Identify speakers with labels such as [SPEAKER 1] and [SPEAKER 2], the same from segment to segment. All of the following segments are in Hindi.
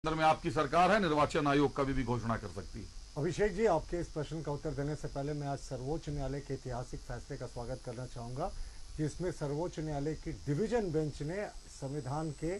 [SPEAKER 1] अंदर में आपकी सरकार है, निर्वाचन आयोग कभी भी घोषणा कर सकती है।
[SPEAKER 2] अभिषेक जी, आपके इस प्रश्न का उत्तर देने से पहले मैं आज सर्वोच्च न्यायालय के ऐतिहासिक फैसले का स्वागत करना चाहूँगा, जिसमें सर्वोच्च न्यायालय की डिवीजन बेंच ने संविधान के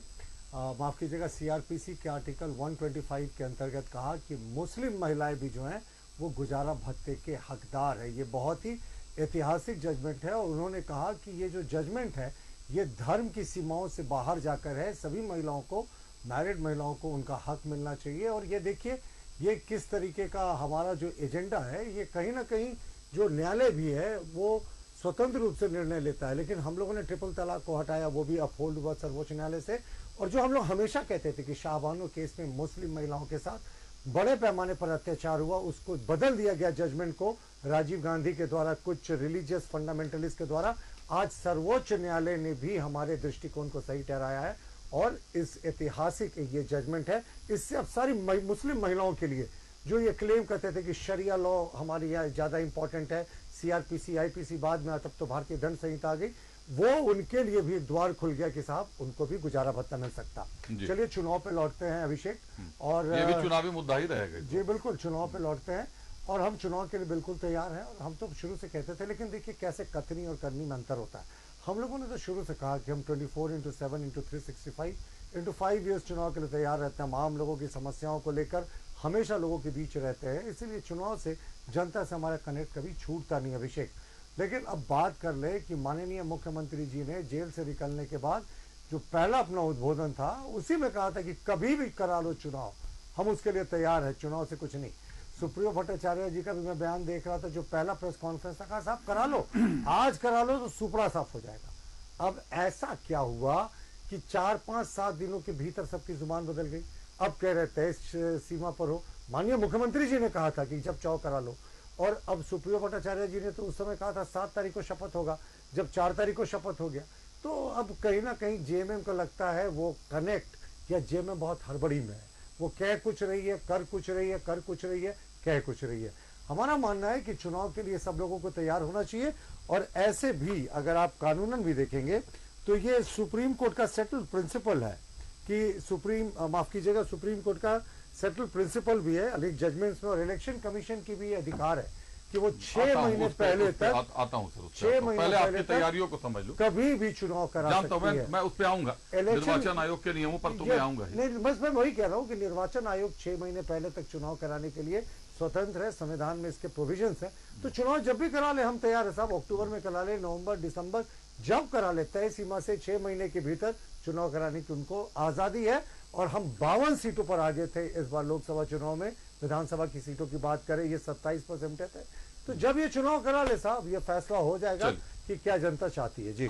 [SPEAKER 2] माफ़ कीजिएगा सीआरपीसी के आर्टिकल 125 के अंतर्गत कहा कि मुस्लिम महिलाएं भी जो हैं वो गुजारा भत्ते के हकदार है। ये बहुत ही ऐतिहासिक जजमेंट है और उन्होंने कहा कि ये जो जजमेंट है ये धर्म की सीमाओं से बाहर जाकर है। सभी महिलाओं को, मैरिड महिलाओं को उनका हक मिलना चाहिए। और ये देखिए ये किस तरीके का हमारा जो एजेंडा है, ये कहीं ना कहीं जो न्यायालय भी है वो स्वतंत्र रूप से निर्णय लेता है, लेकिन हम लोगों ने ट्रिपल तलाक को हटाया, वो भी अपहोल्ड हुआ सर्वोच्च न्यायालय से। और जो हम लोग हमेशा कहते थे कि शाहबानो केस में मुस्लिम महिलाओं के साथ बड़े पैमाने पर अत्याचार हुआ, उसको बदल दिया गया जजमेंट को राजीव गांधी के द्वारा, कुछ रिलीजियस फंडामेंटलिस्ट के द्वारा। आज सर्वोच्च न्यायालय ने भी हमारे दृष्टिकोण को सही ठहराया है और इस ऐतिहासिक ये जजमेंट है, इससे अब सारी मुस्लिम महिलाओं के लिए जो ये क्लेम करते थे कि शरिया लॉ हमारे यहाँ ज़्यादा इंपॉर्टेंट है, सीआरपीसी आईपीसी बाद में, तब तो भारतीय दंड संहिता आ गई, वो उनके लिए भी द्वार खुल गया कि साहब उनको भी गुजारा भत्ता मिल सकता। चलिए चुनाव पे लौटते हैं अभिषेक, और
[SPEAKER 1] ये भी चुनावी मुद्दा ही रहेगा।
[SPEAKER 2] जी बिल्कुल, चुनाव पे लौटते हैं और हम चुनाव के लिए बिल्कुल तैयार हैं। और हम तो शुरू से कहते थे, लेकिन देखिए कैसे कथनी और करनी में अंतर होता है। हम लोगों ने तो शुरू से कहा कि हम 24x7x365 ईयर्स चुनाव के लिए तैयार रहते हैं। हम आम लोगों की समस्याओं को लेकर हमेशा लोगों के बीच रहते हैं, इसीलिए चुनाव से जनता से हमारा कनेक्ट कभी छूटता नहीं अभिषेक। लेकिन अब बात कर ले कि माननीय मुख्यमंत्री जी ने जेल से निकलने के बाद जो पहला अपना उद्बोधन था, उसी में कहा था कि कभी भी करा लो चुनाव, हम उसके लिए तैयार है, चुनाव से कुछ नहीं। सुप्रियो भट्टाचार्य जी का भी मैं बयान देख रहा था, जो पहला प्रेस कॉन्फ्रेंस था, कहा साहब करा लो, आज करा लो तो सुपड़ा साफ हो जाएगा। अब ऐसा क्या हुआ कि 4-5-7 दिनों के भीतर सबकी जुबान बदल गई। अब कह रहे तय सीमा पर हो। माननीय मुख्यमंत्री जी ने कहा था कि जब चाहो करा लो, और अब सुप्रियो भट्टाचार्य जी ने तो उस समय कहा था 7 तारीख को शपथ होगा, जब 4 तारीख को शपथ हो गया। तो अब कहीं ना कहीं जेएमएम को लगता है वो कनेक्ट, या जेएमएम बहुत हड़बड़ी में है, वो कह कुछ रही है, कर कुछ रही है, कर कुछ रही है, कह कुछ रही है। हमारा मानना है कि चुनाव के लिए सब लोगों को तैयार होना चाहिए। और ऐसे भी अगर आप कानूनन भी देखेंगे तो ये सुप्रीम कोर्ट का सेटल्ड प्रिंसिपल है कि सुप्रीम कोर्ट का सेटल्ड प्रिंसिपल भी है अनेक जजमेंट्स में, और इलेक्शन कमिशन की भी अधिकार है कि वो 6 महीने पहले तक,
[SPEAKER 1] आता हूँ सर,
[SPEAKER 2] 6 महीने
[SPEAKER 1] पहले आपकी तैयारियों को समझ लो,
[SPEAKER 2] कभी भी चुनाव करा सकती है।
[SPEAKER 1] मैं उस पर आऊंगा, निर्वाचन आयोग के नियमों पर तो मैं आऊंगा ही।
[SPEAKER 2] नहीं, बस मैं वही कह रहा हूँ कि निर्वाचन आयोग 6 महीने पहले तक चुनाव कराने के लिए स्वतंत्र है, संविधान में इसके प्रोविजंस है। तो चुनाव जब भी करा ले हम तैयार है साहब, अक्टूबर में करा ले, नवंबर, दिसंबर, जब करा ले, तय सीमा से 6 महीने के भीतर चुनाव कराने की उनको आजादी है। और हम 52 सीटों पर आगे थे इस बार लोकसभा चुनाव में। विधानसभा की सीटों की बात करें, ये 27% थे। तो जब ये चुनाव करा ले साहब, ये फैसला हो जाएगा कि क्या जनता चाहती है। जी।